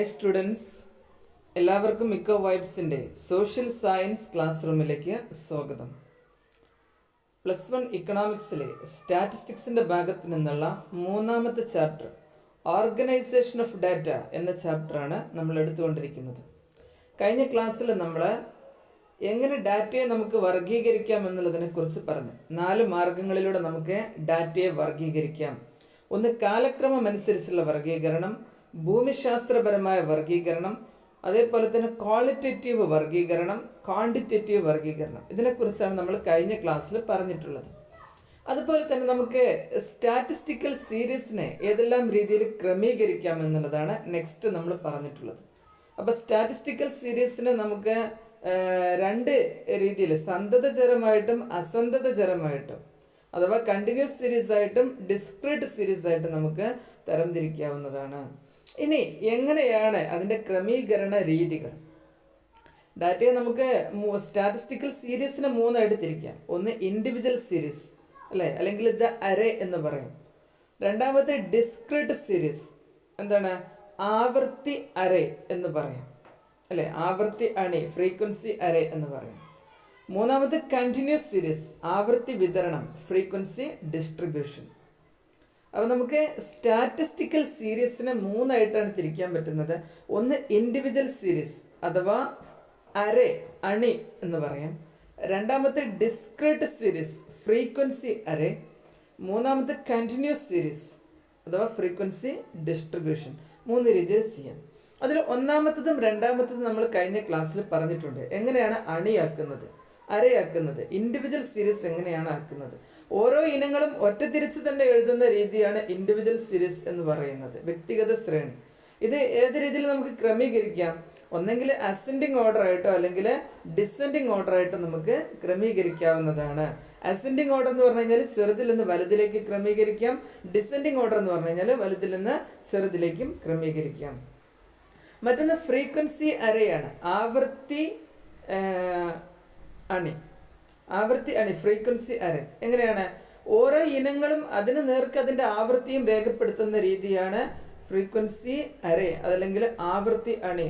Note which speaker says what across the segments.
Speaker 1: Hi students, എല്ലാവർക്കും മിക്ക വൈബ്സിൻ്റെ social science class റൂമിലേക്ക് സ്വാഗതം. +1 ഇക്കണോമിക്സിലെ സ്റ്റാറ്റിസ്റ്റിക്സിൻ്റെ ഭാഗത്ത് നിന്നുള്ള മൂന്നാമത്തെ ചാപ്റ്റർ ഓർഗനൈസേഷൻ ഓഫ് ഡാറ്റ എന്ന ചാപ്റ്ററാണ് നമ്മൾ എടുത്തുകൊണ്ടിരിക്കുന്നത്. കഴിഞ്ഞ ക്ലാസ്സിൽ നമ്മൾ എങ്ങനെ ഡാറ്റയെ നമുക്ക് വർഗീകരിക്കാം എന്നുള്ളതിനെക്കുറിച്ച് പറഞ്ഞു. 4 മാർഗങ്ങളിലൂടെ നമുക്ക് ഡാറ്റയെ വർഗീകരിക്കാം. ഒന്ന്, കാലക്രമം അനുസരിച്ചുള്ള വർഗീകരണം, ഭൂമിശാസ്ത്രപരമായ വർഗീകരണം, അതേപോലെ തന്നെ ക്വാളിറ്റേറ്റീവ് വർഗീകരണം, ക്വാണ്ടിറ്റേറ്റീവ് വർഗീകരണം. ഇതിനെക്കുറിച്ചാണ് നമ്മൾ കഴിഞ്ഞ ക്ലാസ്സിൽ പറഞ്ഞിട്ടുള്ളത്. അതുപോലെ തന്നെ നമുക്ക് സ്റ്റാറ്റിസ്റ്റിക്കൽ സീരീസിനെ ഏതെല്ലാം രീതിയിൽ ക്രമീകരിക്കാം എന്നുള്ളതാണ് നെക്സ്റ്റ് നമ്മൾ പറഞ്ഞിട്ടുള്ളത്. അപ്പോൾ സ്റ്റാറ്റിസ്റ്റിക്കൽ സീരീസിനെ നമുക്ക് 2 രീതിയിൽ, സന്തതചരമായിട്ടും അസന്തതചരമായിട്ടും, അഥവാ കണ്ടിന്യൂസ് സീരീസ് ആയിട്ടും ഡിസ്ക്രീറ്റ് സീരീസ് ആയിട്ടും നമുക്ക് തരംതിരിക്കാവുന്നതാണ്. ഇനി എങ്ങനെയാണ് അതിൻ്റെ ക്രമീകരണ രീതികൾ? ഡാറ്റയെ നമുക്ക് സ്റ്റാറ്റിസ്റ്റിക്കൽ സീരീസിനെ 3 ആയിട്ട് തിരിക്കാം. ഒന്ന്, ഇൻഡിവിജ്വൽ സീരീസ് അല്ലേ, അല്ലെങ്കിൽ ദ അറേ എന്ന് പറയും. രണ്ടാമത്തെ ഡിസ്ക്രീറ്റ് സീരീസ്, എന്താണ്, ആവർത്തി അറേ എന്ന് പറയാം അല്ലേ, ആവർത്തി അണി, ഫ്രീക്വൻസി അറേ എന്ന് പറയും. മൂന്നാമത്തെ കണ്ടിന്യൂസ് സീരീസ്, ആവർത്തി വിതരണം, ഫ്രീക്വൻസി ഡിസ്ട്രിബ്യൂഷൻ. അപ്പോൾ നമുക്ക് സ്റ്റാറ്റിസ്റ്റിക്കൽ സീരീസിനെ 3 ആയിട്ടാണ് തിരിക്കാൻ പറ്റുന്നത്. ഒന്ന്, ഇൻഡിവിജ്വൽ സീരീസ് അഥവാ അറേ, അണി എന്ന് പറയാം. രണ്ടാമത്തെ ഡിസ്ക്രീറ്റ് സീരീസ്, ഫ്രീക്വൻസി അറേ. മൂന്നാമത്തെ കണ്ടിന്യൂസ് സീരീസ് അഥവാ ഫ്രീക്വൻസി ഡിസ്ട്രിബ്യൂഷൻ. 3 രീതിയിൽ ചെയ്യാം. അതിൽ ഒന്നാമത്തതും രണ്ടാമത്തതും നമ്മൾ കഴിഞ്ഞ ക്ലാസ്സിൽ പറഞ്ഞിട്ടുണ്ട്. എങ്ങനെയാണ് അണിയാക്കുന്നത്, അരയാക്കുന്നത്, ഇൻഡിവിജ്വൽ സീരീസ് എങ്ങനെയാണ് ആക്കുന്നത്. ഓരോ ഇനങ്ങളും ഒറ്റ തിരിച്ച് തന്നെ എഴുതുന്ന രീതിയാണ് ഇൻഡിവിജ്വൽ സീരീസ് എന്ന് പറയുന്നത്, വ്യക്തിഗത ശ്രേണി. ഇത് ഏത് രീതിയിൽ നമുക്ക് ക്രമീകരിക്കാം? ഒന്നെങ്കിൽ അസെൻഡിങ് ഓർഡർ ആയിട്ടോ അല്ലെങ്കിൽ ഡിസെൻഡിങ് ഓർഡർ ആയിട്ടോ നമുക്ക് ക്രമീകരിക്കാവുന്നതാണ്. അസെൻഡിങ് ഓർഡർ എന്ന് പറഞ്ഞു കഴിഞ്ഞാൽ ചെറുതിൽ നിന്ന് വലുതിലേക്ക് ക്രമീകരിക്കാം. ഡിസെൻഡിങ് ഓർഡർ എന്ന് പറഞ്ഞു കഴിഞ്ഞാൽ വലുതിൽ നിന്ന് ചെറുതിലേക്കും ക്രമീകരിക്കാം. മറ്റൊന്ന് ഫ്രീക്വൻസി അരയാണ്, ആവർത്തി അണി, ആവർത്തി അണി, ഫ്രീക്വൻസി അറേ. എങ്ങനെയാണ്? ഓരോ ഇനങ്ങളും അതിന് നേർക്ക് അതിൻ്റെ ആവൃത്തിയും രേഖപ്പെടുത്തുന്ന രീതിയാണ് ഫ്രീക്വൻസി അറേ, അതല്ലെങ്കിൽ ആവൃത്തി അണി.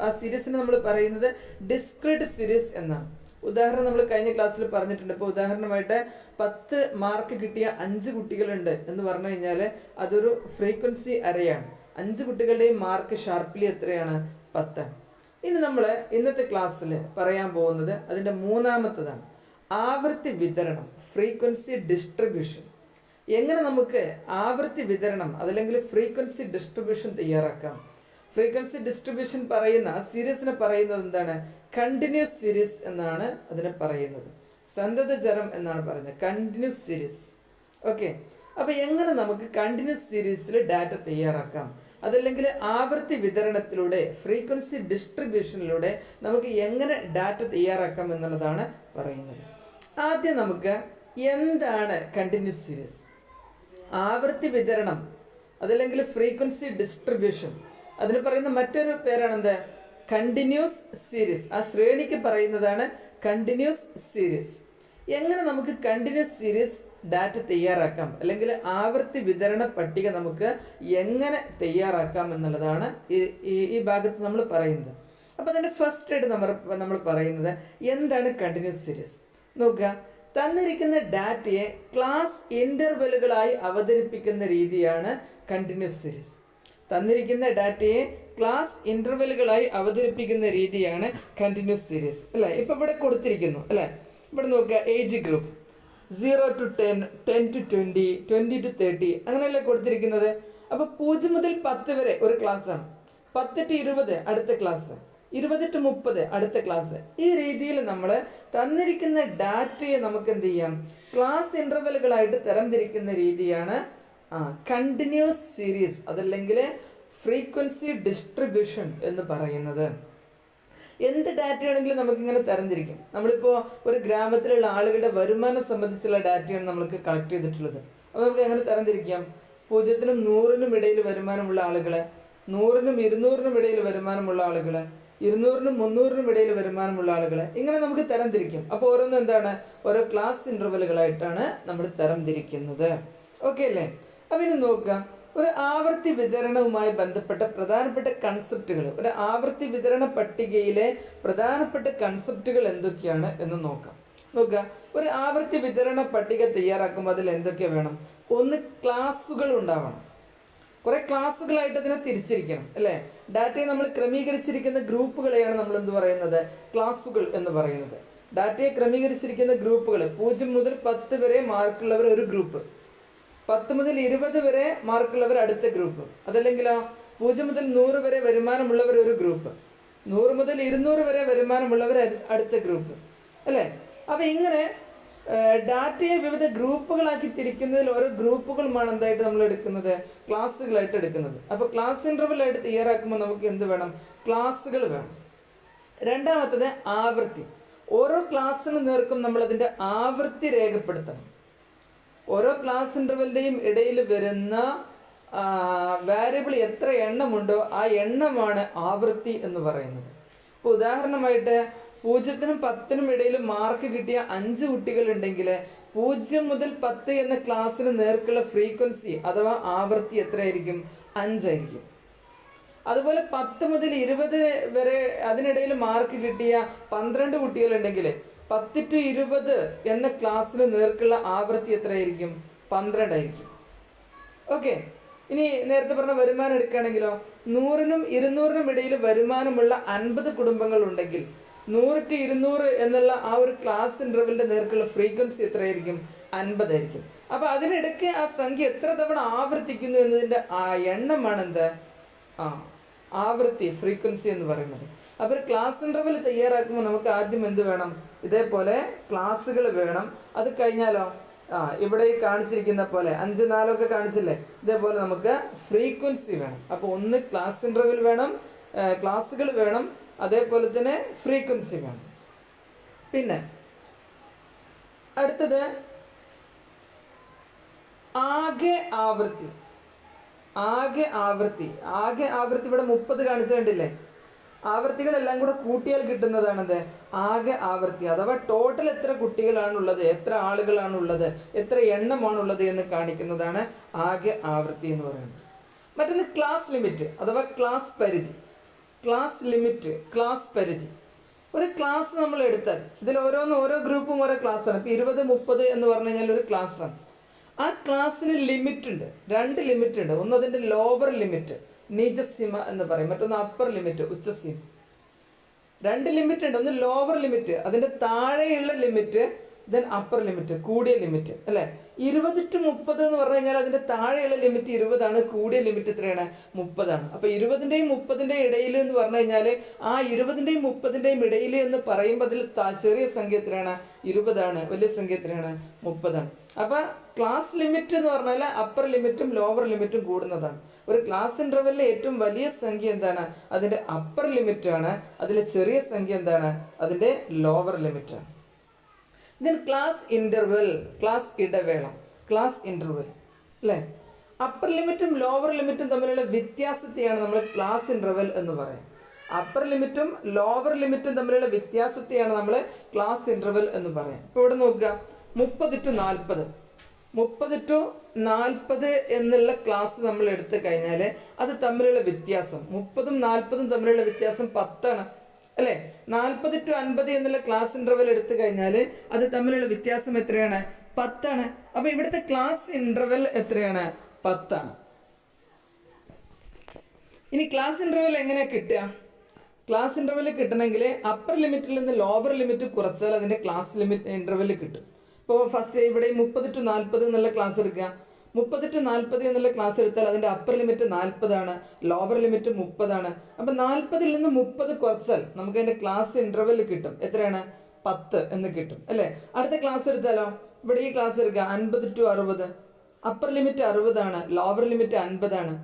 Speaker 1: ആ സീരീസിന് നമ്മൾ പറയുന്നത് ഡിസ്ക്രീറ്റ് സീരീസ് എന്നാണ്. ഉദാഹരണം നമ്മൾ കഴിഞ്ഞ ക്ലാസ്സിൽ പറഞ്ഞിട്ടുണ്ട്. ഇപ്പോൾ ഉദാഹരണമായിട്ട് 10 മാർക്ക് കിട്ടിയ 5 കുട്ടികളുണ്ട് എന്ന് പറഞ്ഞു കഴിഞ്ഞാൽ അതൊരു ഫ്രീക്വൻസി അറേയാണ്. 5 കുട്ടികളുടെയും മാർക്ക് ഷാർപ്പ്ലി എത്രയാണ്? 10. ഇനി നമ്മൾ ഇന്നത്തെ ക്ലാസ്സിൽ പറയാൻ പോകുന്നത് അതിൻ്റെ മൂന്നാമത്തതാണ്, ആവൃത്തി വിതരണം, ഫ്രീക്വൻസി ഡിസ്ട്രിബ്യൂഷൻ. എങ്ങനെ നമുക്ക് ആവൃത്തി വിതരണം അതല്ലെങ്കിൽ ഫ്രീക്വൻസി ഡിസ്ട്രിബ്യൂഷൻ തയ്യാറാക്കാം? ഫ്രീക്വൻസി ഡിസ്ട്രിബ്യൂഷൻ പറയുന്ന ആ സീരീസിനെ പറയുന്നത് എന്താണ്? കണ്ടിന്യൂസ് സീരീസ് എന്നാണ് അതിനെ പറയുന്നത്. സന്തതചരം എന്നാണ് പറയുന്നത്, കണ്ടിന്യൂസ് സീരീസ്. ഓക്കെ, അപ്പോൾ എങ്ങനെ നമുക്ക് കണ്ടിന്യൂസ് സീരീസിൽ ഡാറ്റ തയ്യാറാക്കാം, അതല്ലെങ്കിൽ ആവൃത്തി വിതരണത്തിലൂടെ, ഫ്രീക്വൻസി ഡിസ്ട്രിബ്യൂഷനിലൂടെ നമുക്ക് എങ്ങനെ ഡാറ്റ തയ്യാറാക്കാം എന്നുള്ളതാണ് പറയുന്നത്. ആദ്യം നമുക്ക് എന്താണ് കണ്ടിന്യൂസ് സീരീസ്? ആവൃത്തി വിതരണം അതല്ലെങ്കിൽ ഫ്രീക്വൻസി ഡിസ്ട്രിബ്യൂഷൻ, അതിന് പറയുന്ന മറ്റൊരു പേരാണ് എന്ത്? Continuous series. ആ ശ്രേണിക്ക് പറയുന്നതാണ് കണ്ടിന്യൂസ് സീരീസ്. എങ്ങനെ നമുക്ക് കണ്ടിന്യൂസ് സീരീസ് ഡാറ്റ തയ്യാറാക്കാം, അല്ലെങ്കിൽ ആവൃത്തി വിതരണ പട്ടിക നമുക്ക് എങ്ങനെ തയ്യാറാക്കാം എന്നുള്ളതാണ് ഈ ഭാഗത്ത് നമ്മൾ പറയുന്നത്. അപ്പോൾ അതിൻ്റെ ഫസ്റ്റ് ആയിട്ട് നമ്മൾ പറയുന്നത് എന്താണ് കണ്ടിന്യൂസ് സീരീസ്? നോക്കുക, തന്നിരിക്കുന്ന ഡാറ്റയെ ക്ലാസ് ഇൻ്റർവെലുകളായി അവതരിപ്പിക്കുന്ന രീതിയാണ് കണ്ടിന്യൂസ് സീരീസ്. തന്നിരിക്കുന്ന ഡാറ്റയെ ക്ലാസ് ഇൻ്റർവെലുകളായി അവതരിപ്പിക്കുന്ന രീതിയാണ് കണ്ടിന്യൂസ് സീരീസ് അല്ലേ. ഇപ്പോൾ ഇവിടെ കൊടുത്തിരിക്കുന്നു അല്ലേ, ഇവിടെ നോക്കുക, age group 0 to 10, 10 to 20, 20 to 30, അങ്ങനെയല്ലേ കൊടുത്തിരിക്കുന്നത്. അപ്പോൾ 0 മുതൽ 10 വരെ ഒരു ക്ലാസ്സാണ്, 10 to 20 അടുത്ത ക്ലാസ്, 20 to 30 അടുത്ത ക്ലാസ്. ഈ രീതിയിൽ നമ്മൾ തന്നിരിക്കുന്ന ഡാറ്റയെ നമുക്ക് എന്ത് ചെയ്യാം? ക്ലാസ് ഇൻ്റർവെലുകളായിട്ട് തരംതിരിക്കുന്ന രീതിയാണ് കണ്ടിന്യൂസ് സീരീസ് അതല്ലെങ്കിൽ ഫ്രീക്വൻസി ഡിസ്ട്രിബ്യൂഷൻ എന്ന് പറയുന്നത്. എന്ത് ഡാറ്റയാണെങ്കിലും നമുക്കിങ്ങനെ തരംതിരിക്കും. നമ്മളിപ്പോൾ ഒരു ഗ്രാമത്തിലുള്ള ആളുകളുടെ വരുമാനം സംബന്ധിച്ചുള്ള ഡാറ്റയാണ് നമ്മൾക്ക് കളക്ട് ചെയ്തിട്ടുള്ളത്. അപ്പോൾ നമുക്ക് എങ്ങനെ തരംതിരിക്കാം? 0-നും 100-നും ഇടയിൽ വരുമാനമുള്ള ആളുകളെ, 100-നും 200-നും ഇടയിൽ വരുമാനമുള്ള ആളുകളെ, 200-നും 300-നും ഇടയിൽ വരുമാനമുള്ള ആളുകളെ, ഇങ്ങനെ നമുക്ക് തരംതിരിക്കും. അപ്പോൾ ഓരോന്നും എന്താണ്? ഓരോ ക്ലാസ് ഇൻ്റർവെലുകളായിട്ടാണ് നമ്മൾ തരംതിരിക്കുന്നത്. ഓക്കെ അല്ലേ? അപ്പം ഇനി നോക്കുക, ഒരു ആവൃത്തി വിതരണവുമായി ബന്ധപ്പെട്ട പ്രധാനപ്പെട്ട കൺസെപ്റ്റുകൾ, ഒരു ആവൃത്തി വിതരണ പട്ടികയിലെ പ്രധാനപ്പെട്ട കൺസെപ്റ്റുകൾ എന്തൊക്കെയാണ് എന്ന് നോക്കാം. നോക്കുക, ഒരു ആവൃത്തി വിതരണ പട്ടിക തയ്യാറാക്കുമ്പോൾ അതിൽ എന്തൊക്കെ വേണം? ഒന്ന്, ക്ലാസ്സുകൾ ഉണ്ടാവണം. കുറെ ക്ലാസ്സുകളായിട്ട് അതിനെ തിരിച്ചിരിക്കണം, അല്ലേ? ഡാറ്റയെ നമ്മൾ ക്രമീകരിച്ചിരിക്കുന്ന ഗ്രൂപ്പുകളെയാണ് നമ്മൾ എന്ത് പറയുന്നത്? ക്ലാസ്സുകൾ എന്ന് പറയുന്നത്. ഡാറ്റയെ ക്രമീകരിച്ചിരിക്കുന്ന ഗ്രൂപ്പുകൾ 0 മുതൽ 10 വരെ മാർക്കുള്ളവർ ഒരു ഗ്രൂപ്പ്, 10 മുതൽ 20 വരെ മാർക്കുള്ളവർ അടുത്ത ഗ്രൂപ്പ്, അതല്ലെങ്കിലോ 0 മുതൽ 100 വരെ വരുമാനമുള്ളവർ ഒരു ഗ്രൂപ്പ്, 100 മുതൽ 200 വരെ വരുമാനമുള്ളവർ അടുത്ത ഗ്രൂപ്പ്, അല്ലേ? അപ്പം ഇങ്ങനെ ഡാറ്റയെ വിവിധ ഗ്രൂപ്പുകളാക്കി തിരിക്കുന്നതിൽ ഓരോ ഗ്രൂപ്പുകളുമാണ് എന്തായിട്ട് നമ്മൾ എടുക്കുന്നത്? ക്ലാസ്സുകളായിട്ട് എടുക്കുന്നത്. അപ്പോൾ ക്ലാസ് ഇൻ്റർവെല്ലായിട്ട് തയ്യാറാക്കുമ്പോൾ നമുക്ക് എന്ത് വേണം? ക്ലാസ്സുകൾ വേണം. രണ്ടാമത്തത് ആവൃത്തി. ഓരോ ക്ലാസ്സിന് നേർക്കും നമ്മൾ അതിൻ്റെ ആവൃത്തി രേഖപ്പെടുത്തണം. ഓരോ ക്ലാസ് ഇൻ്റർവെല്ലിൻ്റെയും ഇടയിൽ വരുന്ന വാരിയബിൾ എത്ര എണ്ണമുണ്ടോ ആ എണ്ണമാണ് ആവൃത്തി എന്ന് പറയുന്നത്. ഇപ്പോൾ ഉദാഹരണമായിട്ട് 0-നും 10-നും ഇടയിൽ മാർക്ക് കിട്ടിയ 5 കുട്ടികളുണ്ടെങ്കിൽ 0 മുതൽ 10 എന്ന ക്ലാസ്സിന് നേർക്കുള്ള ഫ്രീക്വൻസി അഥവാ ആവൃത്തി എത്രയായിരിക്കും? 5 ആയിരിക്കും. അതുപോലെ 10 മുതൽ 20 വരെ അതിനിടയിൽ മാർക്ക് കിട്ടിയ 12 കുട്ടികളുണ്ടെങ്കിൽ 10 to 20 എന്ന ക്ലാസ്സിന് നേർക്കുള്ള ആവൃത്തി എത്രയായിരിക്കും? 12 ആയിരിക്കും. ഓക്കെ. ഇനി നേരത്തെ പറഞ്ഞ വരുമാനം എടുക്കുകയാണെങ്കിലോ, 100-നും 200-നും ഇടയിൽ വരുമാനമുള്ള 50 കുടുംബങ്ങൾ ഉണ്ടെങ്കിൽ 100 to 200 എന്നുള്ള ആ ഒരു ക്ലാസ് ഇൻ്റർവെല്ലിൻ്റെ നേർക്കുള്ള ഫ്രീക്വൻസി എത്രയായിരിക്കും? 50 ആയിരിക്കും. അപ്പോൾ അതിനിടയ്ക്ക് ആ സംഖ്യ എത്ര തവണ ആവർത്തിക്കുന്നു എന്നതിൻ്റെ ആ എണ്ണമാണ് എന്ത്? ആവൃത്തി, ഫ്രീക്വൻസി എന്ന് പറയുന്നത്. അപ്പോൾ ഒരു ക്ലാസ് ഇൻ്റർവെൽ തയ്യാറാക്കുമ്പോൾ നമുക്ക് ആദ്യം എന്ത് വേണം? ഇതേപോലെ ക്ലാസ്സുകൾ വേണം. അത് കഴിഞ്ഞാലോ ഇവിടെ ഈ കാണിച്ചിരിക്കുന്ന പോലെ 5, 4 ഒക്കെ കാണിച്ചില്ലേ, ഇതേപോലെ നമുക്ക് ഫ്രീക്വൻസി വേണം. അപ്പോൾ ഒന്ന് ക്ലാസ് ഇൻ്റർവെൽ വേണം, ക്ലാസ്സുകൾ വേണം, അതേപോലെ തന്നെ ഫ്രീക്വൻസി വേണം. പിന്നെ അടുത്തത് ആകെ ആവൃത്തി. ആകെ ആവൃത്തി ഇവിടെ 30 കാണിച്ചിട്ടില്ലേ? ആവൃത്തികളെല്ലാം കൂടെ കൂട്ടിയാൽ കിട്ടുന്നതാണത് ആകെ ആവൃത്തി. അഥവാ ടോട്ടൽ എത്ര കുട്ടികളാണുള്ളത്, എത്ര ആളുകളാണുള്ളത്, എത്ര എണ്ണമാണുള്ളത് എന്ന് കാണിക്കുന്നതാണ് ആകെ ആവൃത്തി എന്ന് പറയുന്നത്. മറ്റൊന്ന് ക്ലാസ് ലിമിറ്റ് അഥവാ ക്ലാസ് പരിധി. ക്ലാസ് ലിമിറ്റ്, ക്ലാസ് പരിധി. ഒരു ക്ലാസ് നമ്മൾ എടുത്താൽ ഇതിൽ ഓരോ ഗ്രൂപ്പും ഓരോ ക്ലാസ്സാണ്. ഇപ്പോൾ 20, 30 എന്ന് പറഞ്ഞു കഴിഞ്ഞാൽ ഒരു ക്ലാസ്സാണ്. ആ ക്ലാസ്സിന് ലിമിറ്റ് ഉണ്ട്, 2 ലിമിറ്റ് ഉണ്ട്. ഒന്ന് അതിൻ്റെ ലോവർ ലിമിറ്റ്, നീചസീമ എന്ന് പറയും, മറ്റൊന്ന് അപ്പർ ലിമിറ്റ്, ഉച്ചസീമ. 2 ലിമിറ്റ് ഉണ്ട്. ഒന്ന് ലോവർ ലിമിറ്റ്, അതിൻ്റെ താഴെയുള്ള ലിമിറ്റ്, ദെൻ അപ്പർ ലിമിറ്റ്, കൂടിയ ലിമിറ്റ്, അല്ലേ? 20 to 30 എന്ന് പറഞ്ഞു കഴിഞ്ഞാൽ അതിൻ്റെ താഴെയുള്ള ലിമിറ്റ് 20 ആണ്, കൂടിയ ലിമിറ്റ് എത്രയാണ്? 30 ആണ്. അപ്പോൾ 20-ന്റെയും 30-ന്റെയും ഇടയിൽ എന്ന് പറഞ്ഞു കഴിഞ്ഞാൽ ആ 20-ന്റെയും 30-ന്റെയും ഇടയിൽ എന്ന് പറയുമ്പോൾ അതിൽ ചെറിയ സംഖ്യ എത്രയാണ്? 20 ആണ്. വലിയ സംഖ്യ എത്രയാണ്? 30 ആണ്. അപ്പോൾ ക്ലാസ് ലിമിറ്റ് എന്ന് പറഞ്ഞാൽ അപ്പർ ലിമിറ്റും ലോവർ ലിമിറ്റും കൂടുന്നതാണ്. ഒരു ക്ലാസ് ഇൻ്റർവെല്ലിലെ ഏറ്റവും വലിയ സംഖ്യ എന്താണ്? അതിൻ്റെ അപ്പർ ലിമിറ്റ് ആണ്. അതിലെ ചെറിയ സംഖ്യ എന്താണ്? അതിൻ്റെ ലോവർ ലിമിറ്റ് ആണ്. ദെൻ ക്ലാസ് ഇൻ്റർവെൽ, ക്ലാസ് ഇടവേള, ക്ലാസ് ഇൻ്റർവെൽ, അല്ലേ? അപ്പർ ലിമിറ്റും ലോവർ ലിമിറ്റും തമ്മിലുള്ള വ്യത്യാസത്തെയാണ് നമ്മൾ ക്ലാസ് ഇൻ്റർവെൽ എന്ന് പറയും. അപ്പർ ലിമിറ്റും ലോവർ ലിമിറ്റും തമ്മിലുള്ള വ്യത്യാസത്തെയാണ് നമ്മൾ ക്ലാസ് ഇൻ്റർവെൽ എന്ന് പറയാം. ഇപ്പോൾ ഇവിടെ നോക്കുക, 30 to 40, 30 to 40 എന്നുള്ള ക്ലാസ് നമ്മൾ എടുത്തു കഴിഞ്ഞാൽ അത് തമ്മിലുള്ള വ്യത്യാസം, 30ഉം 40ഉം തമ്മിലുള്ള വ്യത്യാസം 10 ആണ്, അല്ലേ? 40 to 50 എന്നുള്ള ക്ലാസ് ഇൻ്റർവെൽ എടുത്തു കഴിഞ്ഞാൽ അത് തമ്മിലുള്ള വ്യത്യാസം എത്രയാണ്? 10 ആണ്. അപ്പോൾ ഇവിടുത്തെ ക്ലാസ് ഇൻ്റർവെൽ എത്രയാണ്? 10 ആണ്. ഇനി ക്ലാസ് ഇൻ്റർവെൽ എങ്ങനെയാണ് കിട്ടുക? ക്ലാസ് ഇൻ്റർവെൽ കിട്ടണമെങ്കിൽ അപ്പർ ലിമിറ്റിൽ നിന്ന് ലോവർ ലിമിറ്റ് കുറച്ചാൽ അതിൻ്റെ ക്ലാസ് ലിമിറ്റ് ഇൻ്റർവെൽ കിട്ടും. ഇപ്പോൾ ഫസ്റ്റ് ഇവിടെ 30 to 40 എന്നുള്ള ക്ലാസ് എടുക്കുക. 30 to 40 എന്നുള്ള ക്ലാസ് എടുത്താൽ അതിൻ്റെ അപ്പർ ലിമിറ്റ് 40 ആണ്, ലോവർ ലിമിറ്റ് 30 ആണ്. അപ്പം 40-ൽ നിന്ന് 30 കുറച്ചാൽ നമുക്ക് അതിൻ്റെ ക്ലാസ് ഇൻ്റർവെൽ കിട്ടും. എത്രയാണ്? 10 എന്ന് കിട്ടും, അല്ലേ? അടുത്ത ക്ലാസ് എടുത്താലോ, ഇവിടെ ഈ ക്ലാസ് എടുക്കുക, 50 to 60. അപ്പർ ലിമിറ്റ് 60 ആണ്, ലോവർ ലിമിറ്റ് 50 ആണ്.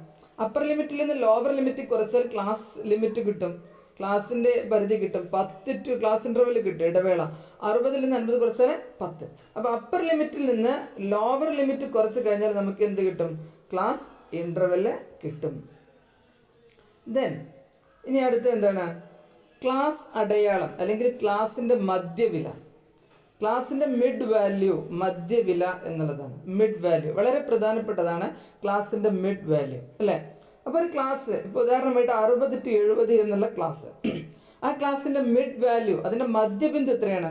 Speaker 1: അപ്പർ ലിമിറ്റിൽ നിന്ന് ലോവർ ലിമിറ്റ് കുറച്ചാൽ ക്ലാസ് ലിമിറ്റ് കിട്ടും, ക്ലാസിൻ്റെ പരിധി കിട്ടും. 10 to ക്ലാസ് ഇൻ്റർവെൽ കിട്ടും, ഇടവേള. 60-ൽ നിന്ന് 50 കുറച്ചാൽ 10. അപ്പോൾ അപ്പർ ലിമിറ്റിൽ നിന്ന് ലോവർ ലിമിറ്റ് കുറച്ച് കഴിഞ്ഞാൽ നമുക്ക് എന്ത് കിട്ടും? ക്ലാസ് ഇൻ്റർവെൽ കിട്ടും. ദെൻ ഇനി അടുത്ത എന്താണ്? ക്ലാസ് അടയാളം അല്ലെങ്കിൽ ക്ലാസിൻ്റെ മധ്യവില. ക്ലാസിൻ്റെ മിഡ് വാല്യൂ, മധ്യവില എന്നുള്ളതാണ്. മിഡ് വാല്യൂ വളരെ പ്രധാനപ്പെട്ടതാണ്, ക്ലാസിൻ്റെ മിഡ് വാല്യൂ അല്ലേ. അപ്പോൾ ഒരു ക്ലാസ്, ഇപ്പോൾ ഉദാഹരണമായിട്ട് 60 to 70 എന്നുള്ള ക്ലാസ്, ആ ക്ലാസിൻ്റെ മിഡ് വാല്യൂ, അതിൻ്റെ മധ്യബിന്ദു എത്രയാണ്?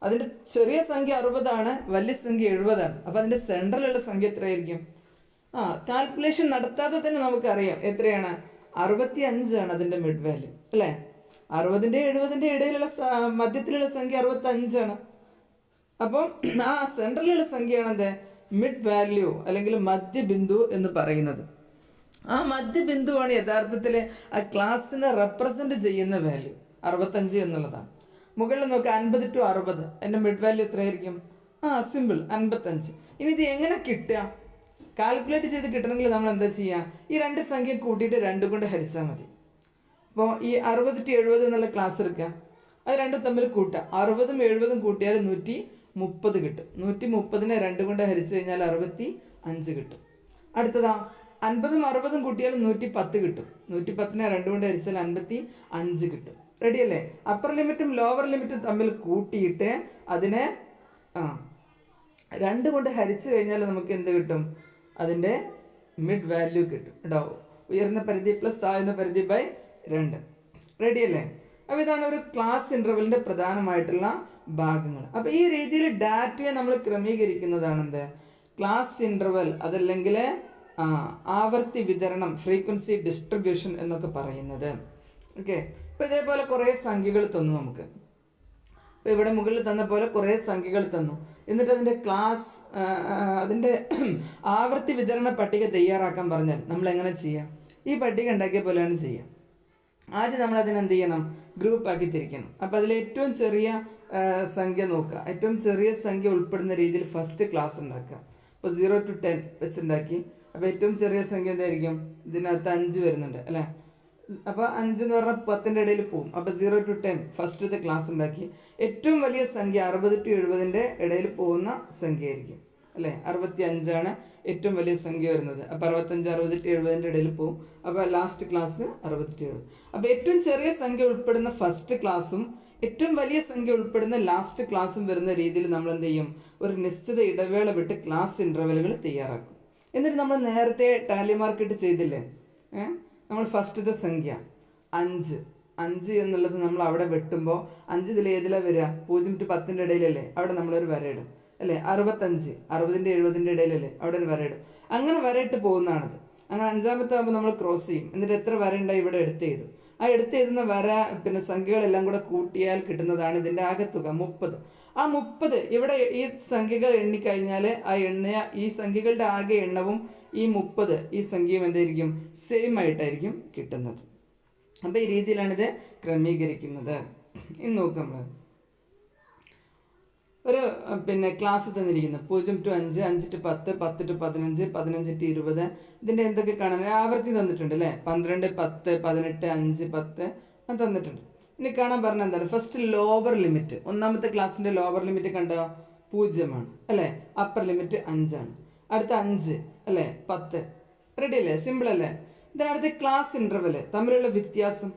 Speaker 1: അതിൻ്റെ ചെറിയ സംഖ്യ 60 ആണ്, വലിയ സംഖ്യ 70 ആണ്. അപ്പോൾ അതിൻ്റെ സെൻട്രലുള്ള സംഖ്യ എത്രയായിരിക്കും? കാൽക്കുലേഷൻ നടത്താതെ തന്നെ നമുക്കറിയാം എത്രയാണ്? 65 ആണ് അതിൻ്റെ മിഡ് വാല്യൂ അല്ലേ. 60ൻ്റെ 70ൻ്റെ ഇടയിലുള്ള മധ്യത്തിലുള്ള സംഖ്യ 65 ആണ്. അപ്പം ആ സെൻട്രലുള്ള സംഖ്യയാണ് എന്ത്? മിഡ് വാല്യൂ അല്ലെങ്കിൽ മധ്യബിന്ദു എന്ന് പറയുന്നത്. ആ മധ്യബിന്ദുവാണ് യഥാർത്ഥത്തിൽ ആ ക്ലാസ്സിനെ റെപ്രസെന്റ് ചെയ്യുന്ന വാല്യൂ. 65 എന്നുള്ളതാണ്. മുകളിൽ നോക്കുക, 50 to 60, എൻ്റെ മിഡ് വാല്യൂ എത്രയായിരിക്കും? സിമ്പിൾ 55. ഇനി ഇത് എങ്ങനെ കിട്ടുക? കാൽക്കുലേറ്റ് ചെയ്ത് കിട്ടണമെങ്കിൽ നമ്മൾ എന്താ ചെയ്യുക? ഈ രണ്ട് സംഖ്യ കൂട്ടിയിട്ട് 2 കൊണ്ട് ഹരിച്ചാൽ മതി. അപ്പോൾ ഈ 60 to 70 എന്നുള്ള ക്ലാസ് എടുക്കുക, അത് രണ്ടും തമ്മിൽ കൂട്ടുക. 60ഉം 70ഉം കൂട്ടിയാൽ 130 കിട്ടും. 130നെ 2 കൊണ്ട് ഹരിച്ചു കഴിഞ്ഞാൽ 65 കിട്ടും. അടുത്തതാ 50ഉം 60ഉം കൂട്ടിയാൽ 110 കിട്ടും. 110നെ 2 കൊണ്ട് ഹരിച്ചാൽ 55 കിട്ടും. റെഡി അല്ലേ? അപ്പർ ലിമിറ്റും ലോവർ ലിമിറ്റും തമ്മിൽ കൂട്ടിയിട്ട് അതിനെ 2 കൊണ്ട് ഹരിച്ചു കഴിഞ്ഞാൽ നമുക്ക് എന്ത് കിട്ടും? അതിൻ്റെ മിഡ് വാല്യൂ കിട്ടും കേട്ടോ. ഉയർന്ന പരിധി പ്ലസ് താഴ്ന്ന പരിധി ബൈ 2. റെഡി അല്ലേ? അപ്പോൾ ഇതാണ് ഒരു ക്ലാസ് ഇൻ്റർവെലിൻ്റെ പ്രധാനമായിട്ടുള്ള ഭാഗങ്ങൾ. അപ്പോൾ ഈ രീതിയിൽ ഡാറ്റയെ നമ്മൾ ക്രമീകരിക്കുന്നതാണ് എന്ത്? ക്ലാസ് ഇൻ്റർവെൽ, അതല്ലെങ്കിൽ ആവർത്തി വിതരണം, ഫ്രീക്വൻസി ഡിസ്ട്രിബ്യൂഷൻ എന്നൊക്കെ പറയുന്നത്. ഓക്കെ. അപ്പോൾ ഇതേപോലെ കുറേ സംഖ്യകൾ തന്നു നമുക്ക്. അപ്പോൾ ഇവിടെ മുകളിൽ തന്ന പോലെ കുറേ സംഖ്യകൾ തന്നു. എന്നിട്ട് അതിൻ്റെ ക്ലാസ്, അതിൻ്റെ ആവർത്തി വിതരണ പട്ടിക തയ്യാറാക്കാൻ പറഞ്ഞാൽ നമ്മൾ എങ്ങനെ ചെയ്യാം? ഈ പട്ടിക ഉണ്ടാക്കിയ പോലെയാണ് ചെയ്യുക. ആദ്യം നമ്മൾ അതിനെന്ത് ചെയ്യണം? ഗ്രൂപ്പാക്കി തിരിക്കണം. അപ്പോൾ അതിൽ ഏറ്റവും ചെറിയ സംഖ്യ നോക്കുക, ഏറ്റവും ചെറിയ സംഖ്യ ഉൾപ്പെടുന്ന രീതിയിൽ ഫസ്റ്റ് ക്ലാസ് ഉണ്ടാക്കുക. അപ്പോൾ 0 to 10 വെച്ചുണ്ടാക്കി. അപ്പോൾ ഏറ്റവും ചെറിയ സംഖ്യ എന്തായിരിക്കും? ഇതിനകത്ത് 5 വരുന്നുണ്ട് അല്ലേ. അപ്പോൾ 5 എന്ന് പറഞ്ഞാൽ 10ൻ്റെ ഇടയിൽ പോകും. അപ്പോൾ 0 to 10 ഫസ്റ്റത്തെ ക്ലാസ് ഉണ്ടാക്കി. ഏറ്റവും വലിയ സംഖ്യ 60 to 70ൻ്റെ ഇടയിൽ പോകുന്ന സംഖ്യ ആയിരിക്കും അല്ലേ. 65 ആണ് ഏറ്റവും വലിയ സംഖ്യ വരുന്നത്. അപ്പോൾ 65, 60 to 70ൻ്റെ ഇടയിൽ പോകും. അപ്പോൾ ലാസ്റ്റ് ക്ലാസ് 60 to 70. അപ്പോൾ ഏറ്റവും ചെറിയ സംഖ്യ ഉൾപ്പെടുന്ന ഫസ്റ്റ് ക്ലാസ്സും ഏറ്റവും വലിയ സംഖ്യ ഉൾപ്പെടുന്ന ലാസ്റ്റ് ക്ലാസ്സും വരുന്ന രീതിയിൽ നമ്മൾ എന്ത് ചെയ്യും? ഒരു നിശ്ചിത ഇടവേള വിട്ട് ക്ലാസ് ഇൻ്റർവെലുകൾ തയ്യാറാക്കും. എന്നിട്ട് നമ്മൾ നേരത്തെ ടാലി മാർക്കിട്ട് ചെയ്തില്ലേ? നമ്മൾ ഫസ്റ്റത്തെ സംഖ്യ 5 എന്നുള്ളത് നമ്മൾ അവിടെ വെട്ടുമ്പോൾ 5 ഇതിൽ ഏതിലാണ് വരിക? 0 to 10ൻ്റെ ഇടയിലല്ലേ? അവിടെ നമ്മളൊരു വരയിടും അല്ലേ. 65, 60ൻ്റെ 70ൻ്റെ ഇടയിലല്ലേ? അവിടെ ഒരു വരയിടും. അങ്ങനെ വരയിട്ട് പോകുന്നതാണത്. അങ്ങനെ 5ാമത്തെ ആകുമ്പോൾ നമ്മൾ ക്രോസ് ചെയ്യും. എന്നിട്ട് എത്ര വര ഉണ്ടായി ഇവിടെ എടുത്തെഴുതും. ആ എടുത്തെഴുതുന്ന വര പിന്നെ സംഖ്യകളെല്ലാം കൂടെ കൂട്ടിയാൽ കിട്ടുന്നതാണ് ഇതിൻ്റെ ആകെത്തുക 30. ആ 30 ഇവിടെ ഈ സംഖ്യകൾ എണ്ണിക്കഴിഞ്ഞാൽ ആ എണ്ണിയ ഈ സംഖ്യകളുടെ ആകെ എണ്ണവും ഈ 30 ഈ സംഖ്യയും എന്തായിരിക്കും? സെയിം ആയിട്ടായിരിക്കും കിട്ടുന്നത്. അപ്പോൾ ഈ രീതിയിലാണിത് ക്രമീകരിക്കുന്നത്. ഇനി നോക്കാം, നമ്മൾ ഒരു പിന്നെ ക്ലാസ് തന്നിരിക്കുന്നു. 0 to 5, 5 to 10, 10 to 15, 15 to 20. ഇതിൻ്റെ എന്തൊക്കെ കാണാൻ ആവർത്തി തന്നിട്ടുണ്ട് അല്ലേ. 12, 10, 18, 5, 10 അത് തന്നിട്ടുണ്ട്. ഇനി കാണാൻ പറഞ്ഞാൽ എന്താണ്? ഫസ്റ്റ് ലോവർ ലിമിറ്റ്, ഒന്നാമത്തെ ക്ലാസ്സിൻ്റെ ലോവർ ലിമിറ്റ് കണ്ടോ? 0 ആണ് അല്ലേ. അപ്പർ ലിമിറ്റ് 5 ആണ്. അടുത്ത 5 അല്ലേ, 10. റെഡി അല്ലേ? സിമ്പിൾ അല്ലേ? ഇതിനടുത്ത് ക്ലാസ് ഇൻ്റർവെല് തമ്മിലുള്ള വ്യത്യാസം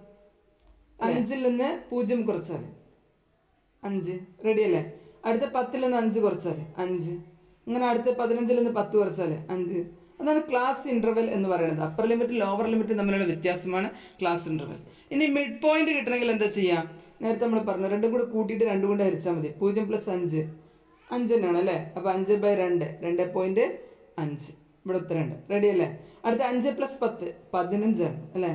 Speaker 1: 5ൽ നിന്ന് 0 കുറച്ചാൽ 5. റെഡി അല്ലേ? അടുത്ത 10ൽ നിന്ന് 5 കുറച്ചാൽ 5. അങ്ങനെ അടുത്ത 15ൽ നിന്ന് 10 കുറച്ചാൽ 5. അതാണ് ക്ലാസ് ഇൻ്റർവെൽ എന്ന് പറയുന്നത്. അപ്പർ ലിമിറ്റ് ലോവർ ലിമിറ്റ് തമ്മിലുള്ള വ്യത്യാസമാണ് ക്ലാസ് ഇൻ്റർവെൽ. ഇനി മിഡ് പോയിന്റ് കിട്ടണമെങ്കിൽ എന്താ ചെയ്യുക? നേരത്തെ നമ്മൾ പറഞ്ഞു, 2 കൂടെ കൂട്ടിയിട്ട് 2 കൊണ്ട് ഹരിച്ചാൽ മതി. 0 + 5 5 തന്നെയാണ് അല്ലേ. അപ്പോൾ 5/2 2.5. ഇവിടെ ഉത്തരമുണ്ട്. റെഡി അല്ലേ? അടുത്ത 5 + 10 15 ആണ് അല്ലേ.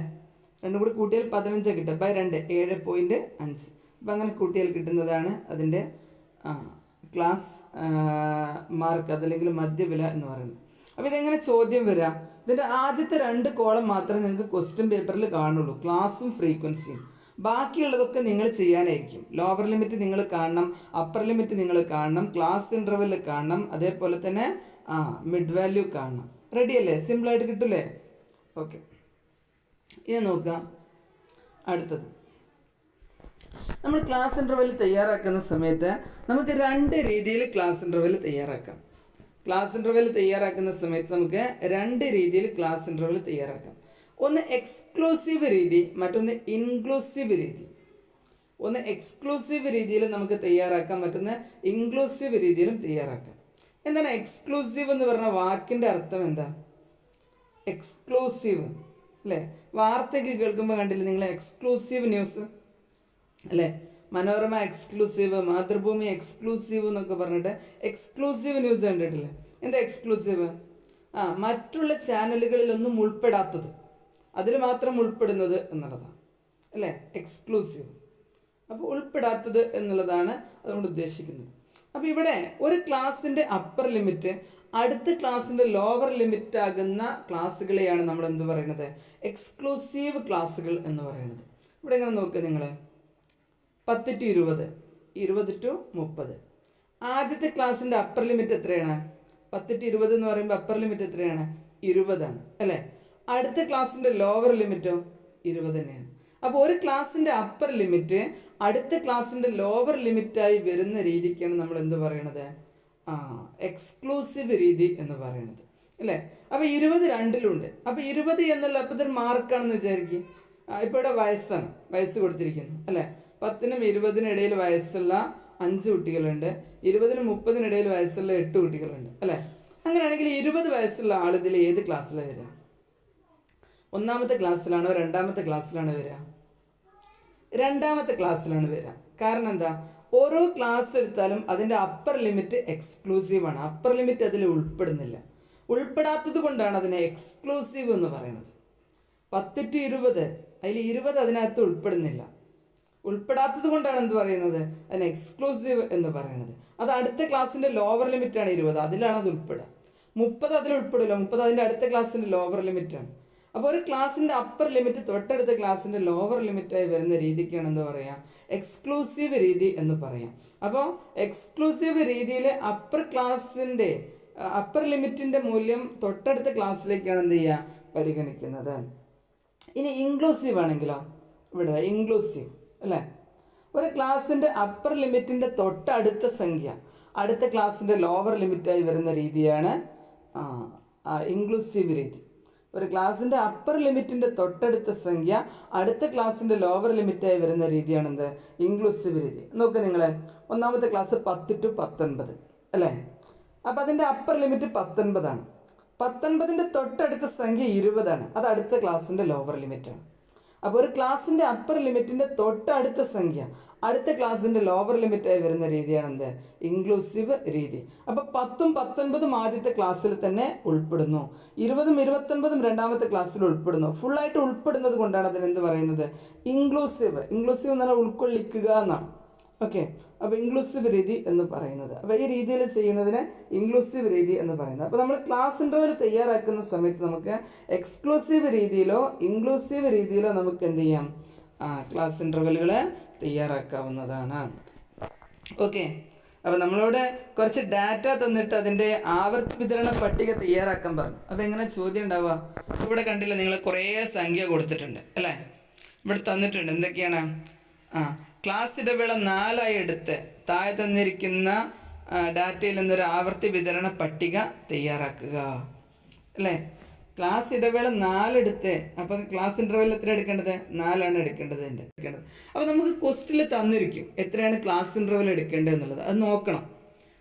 Speaker 1: 2 കൂടി കൂട്ടിയാൽ 15 കിട്ടും. ബൈ 2 7.5. അപ്പം അങ്ങനെ കൂട്ടിയാൽ കിട്ടുന്നതാണ് അതിൻ്റെ ക്ലാസ് മാർക്ക്, അതല്ലെങ്കിൽ മധ്യവില എന്ന് പറയുന്നത്. അപ്പോൾ ഇതെങ്ങനെ ചോദ്യം വരിക? ഇതിൻ്റെ ആദ്യത്തെ 2 കോളം മാത്രമേ നിങ്ങൾക്ക് ക്വസ്റ്റ്യൻ പേപ്പറിൽ കാണുള്ളൂ, ക്ലാസ്സും ഫ്രീക്വൻസിയും. ബാക്കിയുള്ളതൊക്കെ നിങ്ങൾ ചെയ്യാനായിരിക്കും. ലോവർ ലിമിറ്റ് നിങ്ങൾ കാണണം, അപ്പർ ലിമിറ്റ് നിങ്ങൾ കാണണം, ക്ലാസ് ഇൻ്റർവെൽ കാണണം, അതേപോലെ തന്നെ മിഡ് വാല്യൂ കാണണം. റെഡി അല്ലേ? സിമ്പിളായിട്ട് കിട്ടില്ലേ? ഓക്കെ. ഇനി നോക്കാം അടുത്തത്. നമ്മൾ ക്ലാസ് ഇൻ്റർവെൽ തയ്യാറാക്കുന്ന സമയത്ത് നമുക്ക് 2 രീതിയിൽ ക്ലാസ് ഇൻ്റർവെൽ തയ്യാറാക്കാം. ക്ലാസ് ഇൻ്റർവെൽ തയ്യാറാക്കുന്ന സമയത്ത് നമുക്ക് 2 രീതിയിൽ ക്ലാസ് ഇൻ്റർവെൽ തയ്യാറാക്കാം. ഒന്ന് എക്സ്ക്ലൂസീവ് രീതി, മറ്റൊന്ന് ഇൻക്ലൂസീവ് രീതി. ഒന്ന് എക്സ്ക്ലൂസീവ് രീതിയിൽ നമുക്ക് തയ്യാറാക്കാൻ പറ്റുന്ന ഇൻക്ലൂസീവ് രീതിയിലും തയ്യാറാക്കാം. എന്താണ് എക്സ്ക്ലൂസീവ് എന്ന് പറഞ്ഞ വാക്കിൻ്റെ അർത്ഥം എന്താ? എക്സ്ക്ലൂസീവ് അല്ലേ? വാർത്തയ്ക്ക് കേൾക്കുമ്പോൾ കണ്ടില്ലേ നിങ്ങൾ എക്സ്ക്ലൂസീവ് ന്യൂസ് അല്ലേ? മനോരമ എക്സ്ക്ലൂസീവ്, മാതൃഭൂമി എക്സ്ക്ലൂസീവ് എന്നൊക്കെ പറഞ്ഞിട്ട് എക്സ്ക്ലൂസീവ് ന്യൂസ് കണ്ടിട്ടില്ലേ? എന്താ എക്സ്ക്ലൂസീവ്? മറ്റുള്ള ചാനലുകളിലൊന്നും ഉൾപ്പെടാത്തത്, അതിൽ മാത്രം ഉൾപ്പെടുന്നത് എന്നുള്ളതാണ് അല്ലേ എക്സ്ക്ലൂസീവ്. അപ്പോൾ ഉൾപ്പെടാത്തത് എന്നുള്ളതാണ് അതുകൊണ്ട് ഉദ്ദേശിക്കുന്നത്. അപ്പോൾ ഇവിടെ ഒരു ക്ലാസ്സിൻ്റെ അപ്പർ ലിമിറ്റ് അടുത്ത ക്ലാസ്സിൻ്റെ ലോവർ ലിമിറ്റ് ആകുന്ന ക്ലാസ്സുകളെയാണ് നമ്മൾ എന്ത് പറയുന്നത്? എക്സ്ക്ലൂസീവ് ക്ലാസ്സുകൾ എന്ന് പറയുന്നത്. ഇവിടെ എങ്ങനെ നോക്കുക നിങ്ങൾ, 10 to 20, 20 to 30. ആദ്യത്തെ ക്ലാസ്സിൻ്റെ അപ്പർ ലിമിറ്റ് എത്രയാണ്? 10 to 20 എന്ന് പറയുമ്പോൾ അപ്പർ ലിമിറ്റ് എത്രയാണ്? 20 ആണ് അല്ലേ? അടുത്ത ക്ലാസ്സിൻ്റെ ലോവർ ലിമിറ്റോ 20 തന്നെയാണ്. അപ്പോൾ ഒരു ക്ലാസ്സിൻ്റെ അപ്പർ ലിമിറ്റ് അടുത്ത ക്ലാസ്സിൻ്റെ ലോവർ ലിമിറ്റായി വരുന്ന രീതിക്കാണ് നമ്മൾ എന്ത് പറയണത്? എക്സ്ക്ലൂസീവ് രീതി എന്ന് പറയുന്നത് അല്ലേ? അപ്പോൾ 20 രണ്ടിലുണ്ട്. അപ്പോൾ 20 എന്നുള്ള അപ്പോൾ ഇതൊരു മാർക്കാണെന്ന് വിചാരിക്കും. ഇപ്പോൾ ഇവിടെ വയസ്സാണ്, വയസ്സ് കൊടുത്തിരിക്കുന്നു അല്ലേ? 10നും 20നും ഇടയിൽ വയസ്സുള്ള 5 കുട്ടികളുണ്ട്, 20നും 30നും ഇടയിൽ വയസ്സുള്ള 8 കുട്ടികളുണ്ട് അല്ലേ? അങ്ങനെയാണെങ്കിൽ 20 വയസ്സുള്ള ആൾ ഇതിൽ ഏത് ക്ലാസ്സിലാണ് വരിക? ഒന്നാമത്തെ ക്ലാസ്സിലാണോ രണ്ടാമത്തെ ക്ലാസ്സിലാണോ വരിക? രണ്ടാമത്തെ ക്ലാസ്സിലാണ് വരിക. കാരണം എന്താ? ഓരോ ക്ലാസ് എടുത്താലും അതിൻ്റെ അപ്പർ ലിമിറ്റ് എക്സ്ക്ലൂസീവ് ആണ്. അപ്പർ ലിമിറ്റ് അതിൽ ഉൾപ്പെടുന്നില്ല. ഉൾപ്പെടാത്തത് കൊണ്ടാണ് അതിനെ എക്സ്ക്ലൂസീവ് എന്ന് പറയുന്നത്. 10 to 20 അതിൽ 20 അതിനകത്ത് ഉൾപ്പെടുന്നില്ല. ഉൾപ്പെടാത്തത് കൊണ്ടാണ് എന്ത് പറയുന്നത്? അതിന് എക്സ്ക്ലൂസീവ് എന്ന് പറയുന്നത്. അത് അടുത്ത ക്ലാസ്സിൻ്റെ ലോവർ ലിമിറ്റാണ് 20, അതിലാണ് അത് ഉൾപ്പെടുക. 30 അതിൽ ഉൾപ്പെടില്ല, 30 അതിൻ്റെ അടുത്ത ക്ലാസ്സിൻ്റെ ലോവർ ലിമിറ്റാണ്. അപ്പോൾ ഒരു ക്ലാസ്സിൻ്റെ അപ്പർ ലിമിറ്റ് തൊട്ടടുത്ത ക്ലാസ്സിൻ്റെ ലോവർ ലിമിറ്റായി വരുന്ന രീതിക്കാണ് എന്ത് പറയുക? എക്സ്ക്ലൂസീവ് രീതി എന്ന് പറയാം. അപ്പോൾ എക്സ്ക്ലൂസീവ് രീതിയിൽ അപ്പർ ക്ലാസ്സിൻ്റെ അപ്പർ ലിമിറ്റിൻ്റെ മൂല്യം തൊട്ടടുത്ത ക്ലാസ്സിലേക്കാണ് എന്ത് ചെയ്യുക? പരിഗണിക്കുന്നത്. ഇനി ഇൻക്ലൂസീവ് ആണെങ്കിലോ? ഇവിടെ ഇൻക്ലൂസീവ് അല്ലേ? ഒരു ക്ലാസ്സിൻ്റെ അപ്പർ ലിമിറ്റിൻ്റെ തൊട്ടടുത്ത സംഖ്യ അടുത്ത ക്ലാസ്സിൻ്റെ ലോവർ ലിമിറ്റായി വരുന്ന രീതിയാണ് ഇൻക്ലൂസീവ് രീതി. ഒരു ക്ലാസ്സിൻ്റെ അപ്പർ ലിമിറ്റിൻ്റെ തൊട്ടടുത്ത സംഖ്യ അടുത്ത ക്ലാസ്സിൻ്റെ ലോവർ ലിമിറ്റായി വരുന്ന രീതിയാണ് എന്ത്? ഇൻക്ലൂസീവ് രീതി. നോക്കുക നിങ്ങൾ, ഒന്നാമത്തെ ക്ലാസ് 10 to 19 അല്ലേ? അപ്പോൾ അതിൻ്റെ അപ്പർ ലിമിറ്റ് 19 ആണ്. 19ൻ്റെ തൊട്ടടുത്ത സംഖ്യ 20 ആണ്. അത് അടുത്ത ക്ലാസ്സിൻ്റെ ലോവർ ലിമിറ്റാണ്. അപ്പോൾ ഒരു ക്ലാസ്സിൻ്റെ അപ്പർ ലിമിറ്റിൻ്റെ തൊട്ടടുത്ത സംഖ്യ അടുത്ത ക്ലാസ്സിൻ്റെ ലോവർ ലിമിറ്റായി വരുന്ന രീതിയാണ് എന്ത്? ഇൻക്ലൂസീവ് രീതി. അപ്പോൾ 10ഉം 19ഉം ആദ്യത്തെ ക്ലാസ്സിൽ തന്നെ ഉൾപ്പെടുന്നു, 20ഉം 29ഉം രണ്ടാമത്തെ ക്ലാസ്സിൽ ഉൾപ്പെടുന്നു. ഫുള്ളായിട്ട് ഉൾപ്പെടുന്നത് കൊണ്ടാണ് അതിനെന്ത് പറയുന്നത്? ഇൻക്ലൂസീവ്. ഇൻക്ലൂസീവ് എന്ന് പറഞ്ഞാൽ ഉൾക്കൊള്ളിക്കുക എന്നാണ്. ഓക്കെ, അപ്പോൾ ഇൻക്ലൂസീവ് രീതി എന്ന് പറയുന്നത്. അപ്പോൾ ഈ രീതിയിൽ ചെയ്യുന്നതിന് ഇൻക്ലൂസീവ് രീതി എന്ന് പറയുന്നത്. അപ്പോൾ നമ്മൾ ക്ലാസ് ഇൻ്റർവെൽ തയ്യാറാക്കുന്ന സമയത്ത് നമുക്ക് എക്സ്ക്ലൂസീവ് രീതിയിലോ ഇൻക്ലൂസീവ് രീതിയിലോ നമുക്ക് എന്ത് ചെയ്യാം? ക്ലാസ് ഇൻ്റർവെലുകൾ തയ്യാറാക്കാവുന്നതാണ്. ഓക്കെ, അപ്പോൾ നമ്മളോട് കുറച്ച് ഡാറ്റ തന്നിട്ട് അതിൻ്റെ ആവർത്തി വിതരണ പട്ടിക തയ്യാറാക്കാൻ പറഞ്ഞു. അപ്പോൾ എങ്ങനെ ചോദ്യം ഉണ്ടാവുക? ഇവിടെ കണ്ടില്ല നിങ്ങൾ, കുറേ സംഖ്യ കൊടുത്തിട്ടുണ്ട് അല്ലേ? ഇവിടെ തന്നിട്ടുണ്ട് എന്തൊക്കെയാണ്? ക്ലാസ് ഇടവേള 4ആയി എടുത്ത് താഴെ തന്നിരിക്കുന്ന ഡാറ്റയിൽ നിന്നൊരു ആവർത്തി വിതരണ പട്ടിക തയ്യാറാക്കുക അല്ലേ? ക്ലാസ് ഇടവേള 4 എടുത്ത്, അപ്പോൾ ക്ലാസ് ഇൻ്റർവെൽ എത്ര എടുക്കേണ്ടത്? 4ആണ് എടുക്കേണ്ടത്. അപ്പോൾ നമുക്ക് ക്വസ്റ്റിൽ തന്നിരിക്കും എത്രയാണ് ക്ലാസ് ഇൻ്റർവെൽ എടുക്കേണ്ടത് എന്നുള്ളത്. അത് നോക്കണം.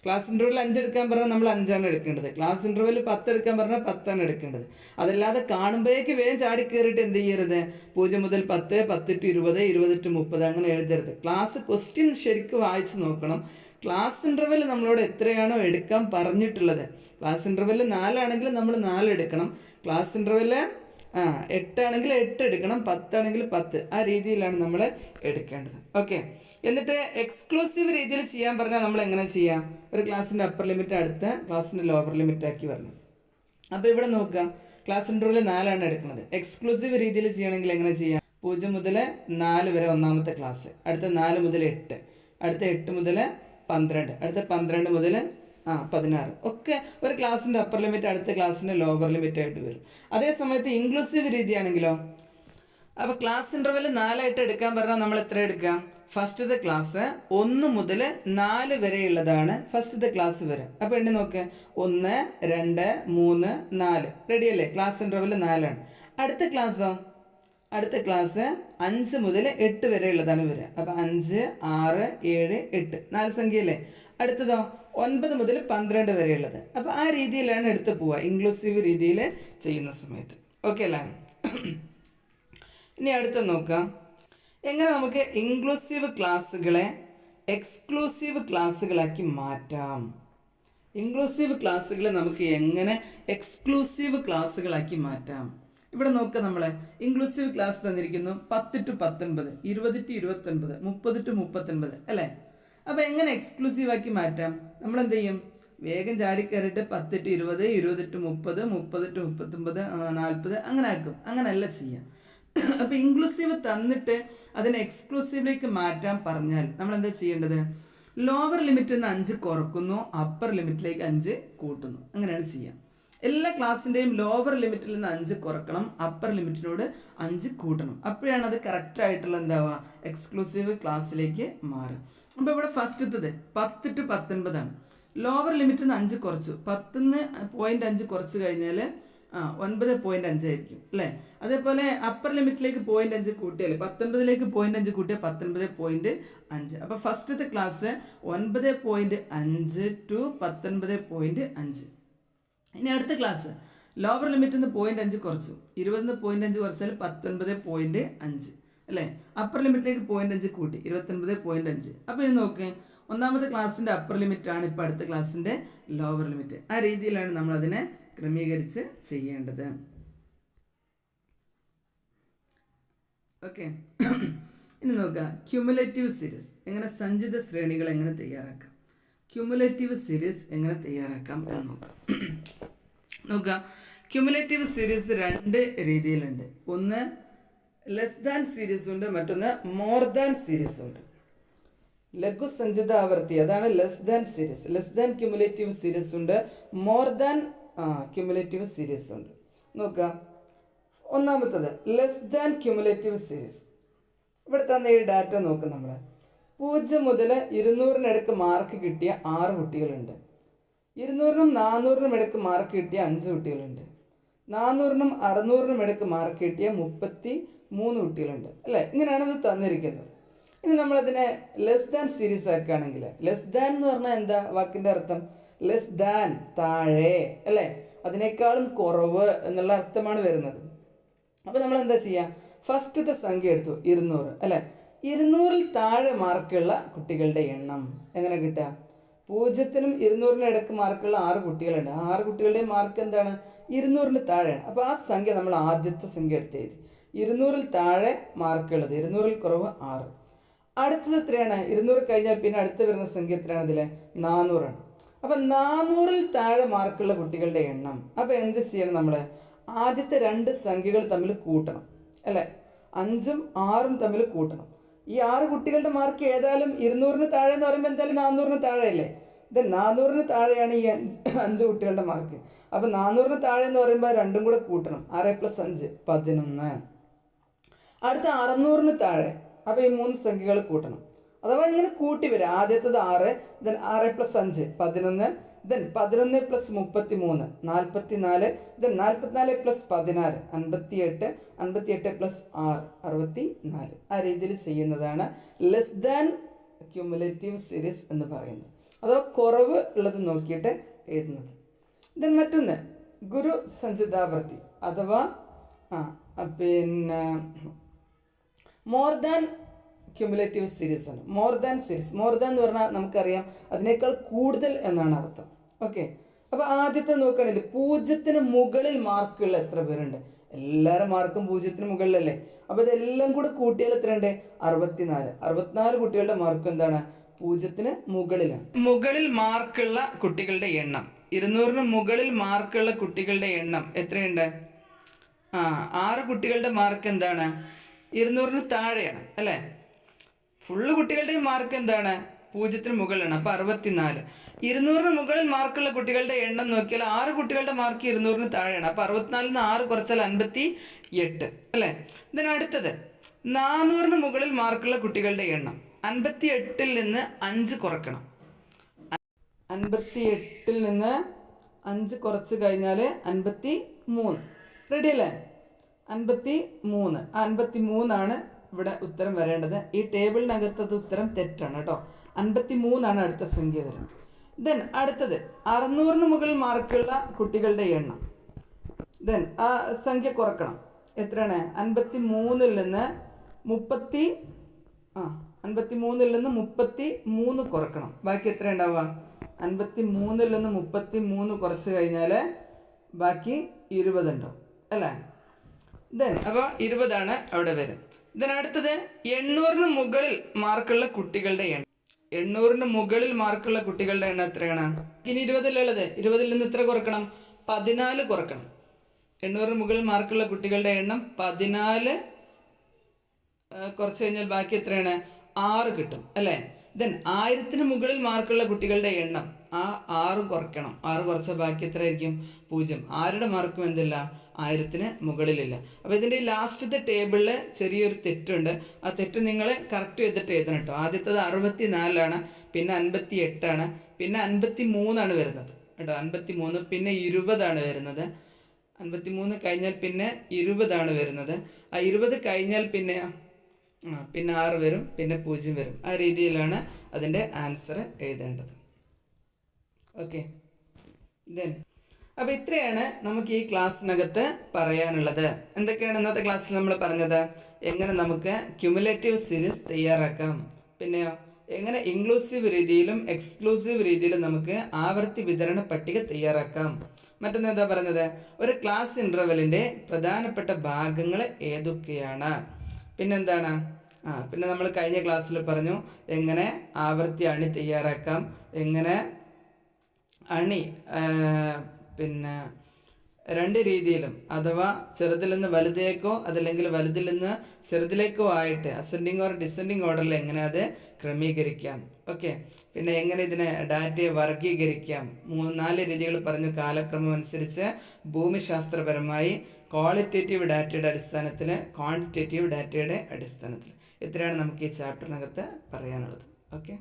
Speaker 1: ക്ലാസ് ഇൻ്റർവെൽ 5 എടുക്കാൻ പറഞ്ഞാൽ നമ്മൾ 5ആണ് എടുക്കേണ്ടത്. ക്ലാസ് ഇൻ്റർവെൽ 10 എടുക്കാൻ പറഞ്ഞാൽ 10ആണ് എടുക്കേണ്ടത്. അതല്ലാതെ കാണുമ്പോഴേക്ക് വേഗം ചാടി കയറിയിട്ട് എന്ത് ചെയ്യരുത്? 0 മുതൽ 10, 10 to 20, 20 to 30 അങ്ങനെ എഴുതരുത്. ക്ലാസ് ക്വസ്റ്റ്യൻ ശരിക്കും വായിച്ച് നോക്കണം. ക്ലാസ് ഇൻ്റർവെൽ നമ്മളോട് എത്രയാണോ എടുക്കാൻ പറഞ്ഞിട്ടുള്ളത്, ക്ലാസ് ഇൻ്റർവെൽ 4 ആണെങ്കിൽ നമ്മൾ 4 എടുക്കണം. ക്ലാസ് ഇൻ്റർവെൽ 8 ആണെങ്കിൽ 8 എടുക്കണം, 10 ആണെങ്കിൽ 10. ആ രീതിയിലാണ് നമ്മൾ എടുക്കേണ്ടത്. ഓക്കെ, എന്നിട്ട് എക്സ്ക്ലൂസീവ് രീതിയിൽ ചെയ്യാൻ പറഞ്ഞാൽ നമ്മൾ എങ്ങനെ ചെയ്യാം? ഒരു ക്ലാസ്സിൻ്റെ അപ്പർ ലിമിറ്റ് അടുത്ത ക്ലാസ്സിൻ്റെ ലോവർ ലിമിറ്റ് ആക്കി വരണം. അപ്പോൾ ഇവിടെ നോക്കുക, ക്ലാസ് ഇൻ്റർവെൽ 4ആണ് എടുക്കുന്നത്. എക്സ്ക്ലൂസീവ് രീതിയിൽ ചെയ്യണമെങ്കിൽ എങ്ങനെ ചെയ്യാം? 0 മുതൽ 4 വരെ ഒന്നാമത്തെ ക്ലാസ്, അടുത്ത 4 മുതൽ 8, അടുത്ത 8 മുതൽ 12, അടുത്ത 12 മുതൽ 16 ഒക്കെ ഒരു ക്ലാസ്സിൻ്റെ അപ്പർ ലിമിറ്റ് അടുത്ത ക്ലാസ്സിൻ്റെ ലോവർ ലിമിറ്റ് ആയിട്ട് വരും. അതേ സമയത്ത് ഇൻക്ലൂസീവ് രീതിയാണെങ്കിലോ? അപ്പോൾ ക്ലാസ് ഇൻ്റർവെൽ 4ആയിട്ട് എടുക്കാൻ പറഞ്ഞാൽ നമ്മൾ എത്ര എടുക്കാം? ഫസ്റ്റത്തെ ക്ലാസ് 1 മുതൽ 4 വരെയുള്ളതാണ് ഫസ്റ്റത്തെ ക്ലാസ് വരെ. അപ്പോൾ എണ്ണി നോക്കുക, 1, 2, 3, 4. റെഡിയല്ലേ? ക്ലാസ് ഇൻ്റർവെൽ 4ആണ്. അടുത്ത ക്ലാസ്സോ? അടുത്ത ക്ലാസ് 5 മുതൽ 8 വരെ ഉള്ളതാണ് വരിക. അപ്പം 5, 6, 7, 8 4 സംഖ്യയല്ലേ. അടുത്തതോ 9 മുതൽ 12 വരെ ഉള്ളത്. അപ്പോൾ ആ രീതിയിലാണ് എടുത്ത് പോവുക ഇൻക്ലൂസീവ് രീതിയിൽ ചെയ്യുന്ന സമയത്ത്. ഓക്കെ അല്ലേ? ഇനി അടുത്ത നോക്കാം, എങ്ങനെ നമുക്ക് ഇൻക്ലൂസീവ് ക്ലാസ്സുകളെ എക്സ്ക്ലൂസീവ് ക്ലാസ്സുകളാക്കി മാറ്റാം. ഇൻക്ലൂസീവ് ക്ലാസ്സുകളെ നമുക്ക് എങ്ങനെ എക്സ്ക്ലൂസീവ് ക്ലാസ്സുകളാക്കി മാറ്റാം. ഇവിടെ നോക്കുക, നമ്മളെ ഇൻക്ലൂസീവ് ക്ലാസ് തന്നിരിക്കുന്നു 10 to 19, 20 to 29, 30 to 39 അല്ലേ. അപ്പോൾ എങ്ങനെ എക്സ്ക്ലൂസീവ് ആക്കി മാറ്റാം? നമ്മൾ എന്ത് ചെയ്യും? വേഗം ചാടിക്കയറിയിട്ട് 10 to 20, 20 to 30, 30 to 39, 40 അങ്ങനെ ആക്കും. അങ്ങനെയല്ല ചെയ്യാം. അപ്പോൾ ഇൻക്ലൂസീവ് തന്നിട്ട് അതിനെ എക്സ്ക്ലൂസീവിലേക്ക് മാറ്റാൻ പറഞ്ഞാൽ നമ്മൾ എന്താ ചെയ്യേണ്ടത്? ലോവർ ലിമിറ്റിൽ നിന്ന് 5 കുറക്കുന്നു, അപ്പർ ലിമിറ്റിലേക്ക് 5 കൂട്ടുന്നു. അങ്ങനെയാണ് ചെയ്യാം. എല്ലാ ക്ലാസ്സിൻ്റെയും ലോവർ ലിമിറ്റിൽ നിന്ന് 5 കുറക്കണം, അപ്പർ ലിമിറ്റിനോട് 5 കൂട്ടണം. അപ്പോഴാണ് അത് കറക്റ്റായിട്ടുള്ള എന്താവുക, എക്സ്ക്ലൂസീവ് ക്ലാസ്സിലേക്ക് മാറും. അപ്പോൾ ഇവിടെ ഫസ്റ്റത്തത് 10 to 19 ആണ്. ലോവർ ലിമിറ്റിൽ നിന്ന് 5 കുറച്ചു, 10ന്ന് 0.5 കുറച്ച് കഴിഞ്ഞാൽ 9.5 ആയിരിക്കും അല്ലേ. അതേപോലെ അപ്പർ ലിമിറ്റിലേക്ക് 0.5 കൂട്ടിയാൽ 19ലേക്ക് 0.5 കൂട്ടിയാൽ 19.5. അപ്പോൾ ഫസ്റ്റത്തെ ക്ലാസ് 9.5 to 19.5. ഇനി അടുത്ത ക്ലാസ് ലോവർ ലിമിറ്റിൽ നിന്ന് 0.5 കുറച്ചു, 20ന്ന് 0.5 കുറച്ചാൽ 19.5 അല്ലേ. അപ്പർ ലിമിറ്റിലേക്ക് 0.5 കൂട്ടി 29.5. അപ്പോൾ ഇത് നോക്ക്, ഒന്നാമത്തെ ക്ലാസ്സിൻ്റെ അപ്പർ ലിമിറ്റാണ് ഇപ്പോൾ അടുത്ത ക്ലാസ്സിൻ്റെ ലോവർ ലിമിറ്റ്. ആ രീതിയിലാണ് നമ്മളതിനെ ക്രമീകരിച്ച് ചെയ്യേണ്ടത്. ഓക്കെ, ഇനി നോക്കുക, ക്യുമുലേറ്റീവ് സീരീസ് എങ്ങനെ, സഞ്ചിത ശ്രേണികൾ എങ്ങനെ തയ്യാറാക്കാം. ക്യുമുലേറ്റീവ് സീരീസ് എങ്ങനെ തയ്യാറാക്കാം എന്ന് നോക്കാം. നോക്കുക, ക്യുമുലേറ്റീവ് സീരീസ് 2 രീതിയിലുണ്ട്. ഒന്ന് ലെസ് ദാൻ സീരീസ് ഉണ്ട്, മറ്റൊന്ന് മോർ ദാൻ സീരീസ് ഉണ്ട്. ലഘു സഞ്ചിത ആവർത്തി അതാണ് less than series. Less than cumulative series ഉണ്ട്, മോർ ദാൻ ക്യുമുലേറ്റീവ് സീരീസ് ഉണ്ട്. നോക്കുക, ഒന്നാമത്തത് ലെസ് ദാൻ ക്യുമുലേറ്റീവ് സീരീസ്. ഇവിടെ തന്നെ ഈ ഡാറ്റ നോക്കും. നമ്മൾ 0 മുതൽ 200 മാർക്ക് കിട്ടിയ 6 കുട്ടികളുണ്ട്. 200നും 400നും ഇടയ്ക്ക് മാർക്ക് കിട്ടിയ 5 കുട്ടികളുണ്ട്. 400നും 600നും ഇടയ്ക്ക് മാർക്ക് കിട്ടിയ 33 കുട്ടികളുണ്ട് അല്ലേ. ഇങ്ങനെയാണ് ഇത് തന്നിരിക്കുന്നത്. ഇനി നമ്മളതിനെ ലെസ് ദാൻ സീരീസ് ആക്കുകയാണെങ്കിൽ, ലെസ് ദാൻ എന്ന് പറഞ്ഞാൽ എന്താ വാക്കിൻ്റെ അർത്ഥം? ലെസ് ദാൻ താഴെ അല്ലേ, അതിനേക്കാളും കുറവ് എന്നുള്ള അർത്ഥമാണ് വരുന്നത്. അപ്പോൾ നമ്മൾ എന്താ ചെയ്യുക? ഫസ്റ്റത്തെ സംഖ്യ എടുത്തു 200 അല്ലേ. 200ൽ താഴെ മാർക്കുള്ള കുട്ടികളുടെ എണ്ണം എങ്ങനെ കിട്ടുക? 0നും 200നും ഇടയ്ക്ക് മാർക്കുള്ള 6 കുട്ടികളുണ്ട്. 6 കുട്ടികളുടെ മാർക്ക് എന്താണ്? 200ന് താഴെയാണ്. അപ്പോൾ ആ സംഖ്യ നമ്മൾ ആദ്യത്തെ സംഖ്യ എടുത്ത് എഴുതി. 200ൽ താഴെ മാർക്കുള്ളത്, 200ൽ കുറവ് 6. അടുത്തത് എത്രയാണ്? 200 കഴിഞ്ഞാൽ പിന്നെ അടുത്ത് വരുന്ന സംഖ്യ എത്രയാണ്? ഇതിൽ 400 ആണ്. അപ്പം 400ൽ താഴെ മാർക്കുള്ള കുട്ടികളുടെ എണ്ണം. അപ്പോൾ എന്ത് ചെയ്യണം? നമ്മൾ ആദ്യത്തെ 2 സംഖ്യകൾ തമ്മിൽ കൂട്ടണം അല്ലേ. 5ഉം 6ഉം തമ്മിൽ കൂട്ടണം. ഈ 6 കുട്ടികളുടെ മാർക്ക് ഏതായാലും 200ന് താഴെ എന്ന് പറയുമ്പോൾ എന്തായാലും 400ന് താഴെ അല്ലേ. ഇത് 400ന് താഴെയാണ് ഈ 5 കുട്ടികളുടെ മാർക്ക്. അപ്പോൾ 400ന് താഴെ എന്ന് പറയുമ്പോൾ 2ഉം കൂടെ കൂട്ടണം. 6 + 5 11. അടുത്ത 600ന് താഴെ, അപ്പോൾ ഈ 3 സംഖ്യകൾ കൂട്ടണം. അഥവാ ഇങ്ങനെ കൂട്ടി വരിക. ആദ്യത്തത് 6, ദെൻ 6 + 5 11, ദെൻ 11 + 33 44, ദെൻ 44 + 16 58, 58 + 6 64. ആ രീതിയിൽ ചെയ്യുന്നതാണ് ലെസ് ദാൻ ക്യുമുലേറ്റീവ് സീരീസ് എന്ന് പറയുന്നത്. അഥവാ കുറവ് ഉള്ളത് നോക്കിയിട്ട് എഴുതുന്നത്. ദെൻ മറ്റൊന്ന് ഗുരു സഞ്ചിതാവർത്തി അഥവാ പിന്നെ മോർ ദാൻ ക്യുമുലേറ്റീവ് സീരീസ് ആണ്. More than series, more than എന്ന് പറഞ്ഞാൽ നമുക്കറിയാം അതിനേക്കാൾ കൂടുതൽ എന്നാണ് അർത്ഥം. ഓക്കെ, അപ്പോൾ ആദ്യത്തെ നോക്കുകയാണെങ്കിൽ 0ന് മുകളിൽ മാർക്കുള്ള എത്ര പേരുണ്ട്? എല്ലാവരും മാർക്കും 0ന് മുകളിലല്ലേ. അപ്പോൾ ഇതെല്ലാം കൂടെ കൂട്ടിയാൽ എത്രയുണ്ട്? 64. 64 കുട്ടികളുടെ മാർക്ക് എന്താണ്? 0ന് മുകളിലാണ്. മുകളിൽ മാർക്കുള്ള കുട്ടികളുടെ എണ്ണം, 200ന് മുകളിൽ മാർക്കുള്ള കുട്ടികളുടെ എണ്ണം എത്രയുണ്ട്? 6 കുട്ടികളുടെ മാർക്ക് എന്താണ്? 200ന് താഴെയാണ് അല്ലേ. ഫുള്ള് കുട്ടികളുടെ മാർക്ക് എന്താണ്? 0ന് മുകളിലാണ്. അപ്പോൾ 64. 200ന് മുകളിൽ മാർക്കുള്ള കുട്ടികളുടെ എണ്ണം നോക്കിയാൽ 6 കുട്ടികളുടെ മാർക്ക് 200ന് താഴെയാണ്. അപ്പോൾ 64ന് 6 കുറച്ചാൽ 58 അല്ലേ. ഇതിന് അടുത്തത് 400ന് മുകളിൽ മാർക്കുള്ള കുട്ടികളുടെ എണ്ണം. 58ൽ നിന്ന് 5 കുറക്കണം. 58ൽ നിന്ന് 5 കുറച്ച് കഴിഞ്ഞാൽ 53. റെഡി അല്ലേ? 53. 53 ഇവിടെ ഉത്തരം വരേണ്ടത്. ഈ ടേബിളിനകത്തത് ഉത്തരം തെറ്റാണ് കേട്ടോ. 53 അടുത്ത സംഖ്യ വരുന്നത്. ദെൻ അടുത്തത് 600 മുകളിൽ മാർക്കുള്ള കുട്ടികളുടെ എണ്ണം. ദെൻ ആ സംഖ്യ കുറക്കണം. എത്രയാണ്? 53 നിന്ന് 33 കുറക്കണം. ബാക്കി എത്ര ഉണ്ടാവുക? 53 നിന്ന് 33 കുറച്ച് കഴിഞ്ഞാൽ ബാക്കി 20 ഉണ്ടാവും അല്ലേ? ദെൻ അപ്പോൾ 20 അവിടെ വരും. ദെൻ അടുത്തത് 800 മുകളിൽ മാർക്കുള്ള കുട്ടികളുടെ എണ്ണം. 800 മുകളിൽ മാർക്കുള്ള കുട്ടികളുടെ എണ്ണം എത്രയാണ്? ഇനി 20 20 നിന്ന് എത്ര കുറക്കണം? 14 കുറക്കണം. 800 മുകളിൽ മാർക്കുള്ള കുട്ടികളുടെ എണ്ണം 14 കുറച്ച് കഴിഞ്ഞാൽ ബാക്കി എത്രയാണ്? 6 കിട്ടും അല്ലേ? ദെൻ 1000 മുകളിൽ മാർക്കുള്ള കുട്ടികളുടെ എണ്ണം, ആ 6 കുറയ്ക്കണം. 6 കുറച്ചാൽ ബാക്കി എത്ര ആയിരിക്കും? 0. ആരുടെ മാർക്കും എന്തില്ല? 1000 മുകളിലില്ല. അപ്പോൾ ഇതിൻ്റെ ലാസ്റ്റത്തെ ടേബിളിൽ ചെറിയൊരു തെറ്റുണ്ട്. ആ തെറ്റ് നിങ്ങൾ കറക്റ്റ് ചെയ്തിട്ട് എഴുതണം കേട്ടോ. ആദ്യത്തത് 64, പിന്നെ 58, പിന്നെ 53 വരുന്നത് കേട്ടോ. 53, പിന്നെ 20 വരുന്നത്. 53 കഴിഞ്ഞാൽ പിന്നെ 20 വരുന്നത്. ആ 20 കഴിഞ്ഞാൽ പിന്നെ 6 വരും, പിന്നെ 0 വരും. ആ രീതിയിലാണ് അതിൻ്റെ ആൻസർ എഴുതേണ്ടത്. ഓക്കെ. ദെൻ അപ്പോൾ ഇത്രയാണ് നമുക്ക് ഈ ക്ലാസ്സിനകത്ത് പറയാനുള്ളത്. എന്തൊക്കെയാണ് ഇന്നത്തെ ക്ലാസ്സിൽ നമ്മൾ പറഞ്ഞത്? എങ്ങനെ നമുക്ക് ക്യുമുലേറ്റീവ് സീരീസ് തയ്യാറാക്കാം, പിന്നെയോ എങ്ങനെ ഇൻക്ലൂസീവ് രീതിയിലും എക്സ്ക്ലൂസീവ് രീതിയിലും നമുക്ക് ആവർത്തി വിതരണ പട്ടിക തയ്യാറാക്കാം. മറ്റൊന്ന് എന്താ പറഞ്ഞത്? ഒരു ക്ലാസ് ഇൻ്റർവെല്ലിൻ്റെ പ്രധാനപ്പെട്ട ഭാഗങ്ങൾ ഏതൊക്കെയാണ്. പിന്നെന്താണ്? പിന്നെ നമ്മൾ കഴിഞ്ഞ ക്ലാസ്സിൽ പറഞ്ഞു എങ്ങനെ ആവർത്തി അണി തയ്യാറാക്കാം, എങ്ങനെ അണി പിന്നെ 2 രീതിയിലും, അഥവാ ചെറുതിൽ നിന്ന് വലുതേക്കോ അതല്ലെങ്കിൽ വലുതിൽ നിന്ന് ചെറുതിലേക്കോ ആയിട്ട് അസെൻഡിങ് ഓർ ഡിസെൻഡിങ് ഓർഡറിൽ എങ്ങനെ അത് ക്രമീകരിക്കാം. ഓക്കെ. പിന്നെ എങ്ങനെ ഇതിനെ ഡാറ്റയെ വർഗീകരിക്കാം. 4 രീതികൾ പറഞ്ഞു. കാലക്രമം അനുസരിച്ച്, ഭൂമിശാസ്ത്രപരമായി, ക്വാളിറ്റേറ്റീവ് ഡാറ്റയുടെ അടിസ്ഥാനത്തിൽ, ക്വാണ്ടിറ്റേറ്റീവ് ഡാറ്റയുടെ അടിസ്ഥാനത്തിൽ. ഇത്രയാണ് നമുക്ക് ഈ ചാപ്റ്ററിനകത്ത് പറയാനുള്ളത്. ഓക്കെ.